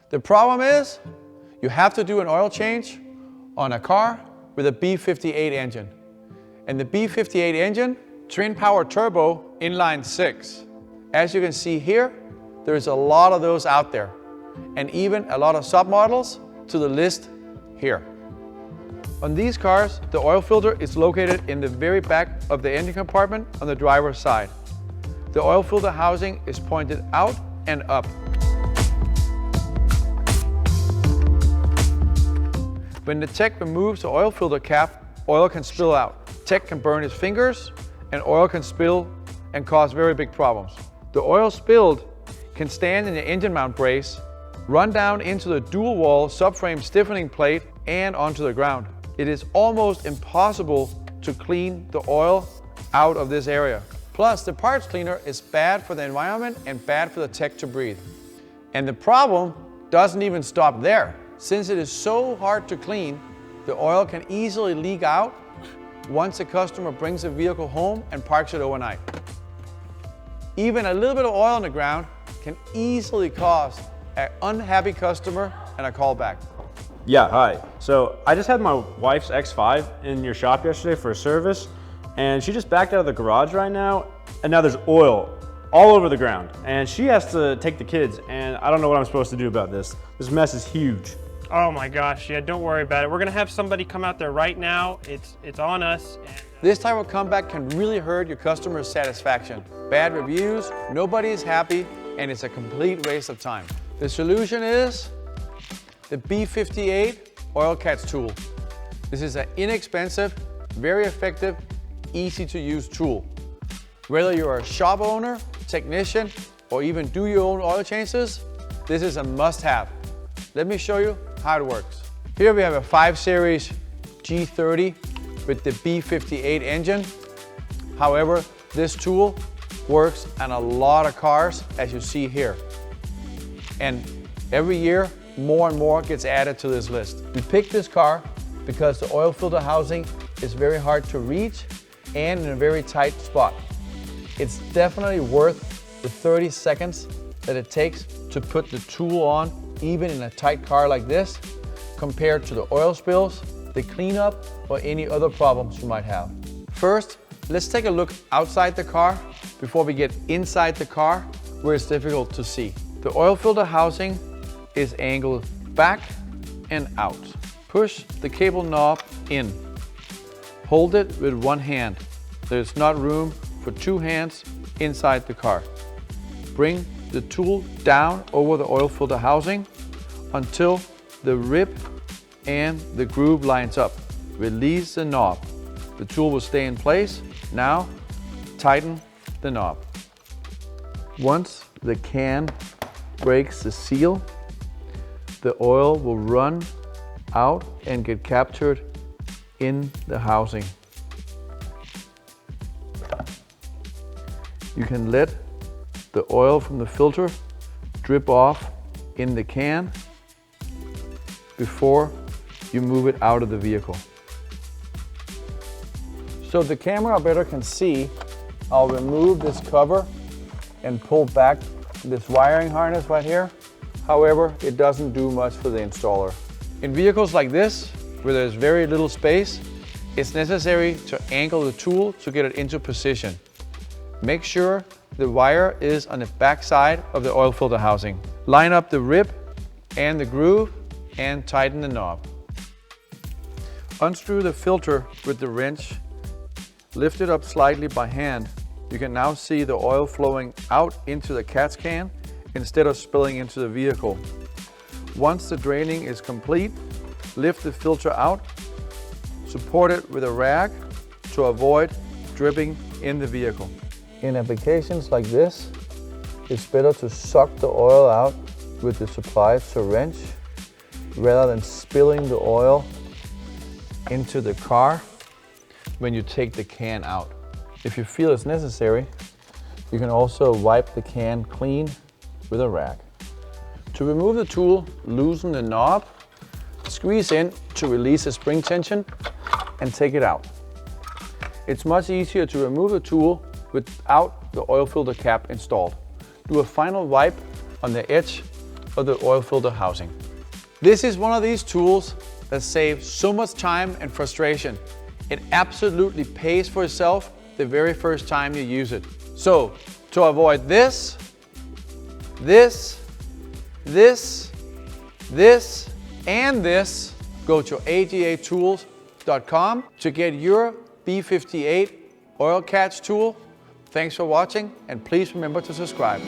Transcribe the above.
The problem is, you have to do an oil change on a car with a B58 engine. And the B58 engine, twin power turbo, inline 6. As you can see here, there's a lot of those out there, and even a lot of submodels to the list here. On these cars, the oil filter is located in the very back of the engine compartment on the driver's side. The oil filter housing is pointed out and up. When the tech removes the oil filter cap, oil can spill out. Tech can burn his fingers, and oil can spill and cause very big problems. The oil spilled can stand in the engine mount brace, run down into the dual wall subframe stiffening plate, and onto the ground. It is almost impossible to clean the oil out of this area. Plus, the parts cleaner is bad for the environment and bad for the tech to breathe. And the problem doesn't even stop there. Since it is so hard to clean, the oil can easily leak out once a customer brings the vehicle home and parks it overnight. Even a little bit of oil on the ground can easily cause an unhappy customer and a callback. Yeah, hi. So I just had my wife's X5 in your shop yesterday for a service, and she just backed out of the garage right now, and now there's oil all over the ground. And she has to take the kids, and I don't know what I'm supposed to do about this. This mess is huge. Oh my gosh, yeah, don't worry about it. We're gonna have somebody come out there right now. It's on us. This type of comeback can really hurt your customer's satisfaction. Bad reviews, nobody is happy, and it's a complete waste of time. The solution is the B58 Oil Catch tool. This is an inexpensive, very effective, easy to use tool. Whether you're a shop owner, technician, or even do your own oil changes, this is a must-have. Let me show you how it works. Here we have a 5 Series G30 with the B58 engine. However, this tool works on a lot of cars, as you see here. And every year, more and more gets added to this list. We picked this car because the oil filter housing is very hard to reach and in a very tight spot. It's definitely worth the 30 seconds that it takes to put the tool on, even in a tight car like this, compared to the oil spills, the cleanup, or any other problems you might have. First, let's take a look outside the car before we get inside the car, where it's difficult to see. The oil filter housing is angled back and out. Push the cable knob in. Hold it with one hand. There's not room for 2 hands inside the car. Bring the tool down over the oil filter housing until the rib and the groove lines up. Release the knob. The tool will stay in place. Now, tighten the knob. Once the can breaks the seal, the oil will run out and get captured in the housing. You can let the oil from the filter drip off in the can before you move it out of the vehicle. So the camera better can see, I'll remove this cover and pull back this wiring harness right here. However, it doesn't do much for the installer. In vehicles like this, where there's very little space, it's necessary to angle the tool to get it into position. Make sure the wire is on the back side of the oil filter housing. Line up the rib and the groove and tighten the knob. Unscrew the filter with the wrench. Lift it up slightly by hand. You can now see the oil flowing out into the catch can instead of spilling into the vehicle. Once the draining is complete, lift the filter out. Support it with a rag to avoid dripping in the vehicle. In applications like this, it's better to suck the oil out with the supplied syringe rather than spilling the oil into the car when you take the can out. If you feel it's necessary, you can also wipe the can clean with a rag. To remove the tool, loosen the knob, squeeze in to release the spring tension, and take it out. It's much easier to remove the tool without the oil filter cap installed. Do a final wipe on the edge of the oil filter housing. This is one of these tools that saves so much time and frustration. It absolutely pays for itself the very first time you use it. So, to avoid this, and this, go to agatools.com to get your B58 oil catch tool. Thanks for watching, and please remember to subscribe.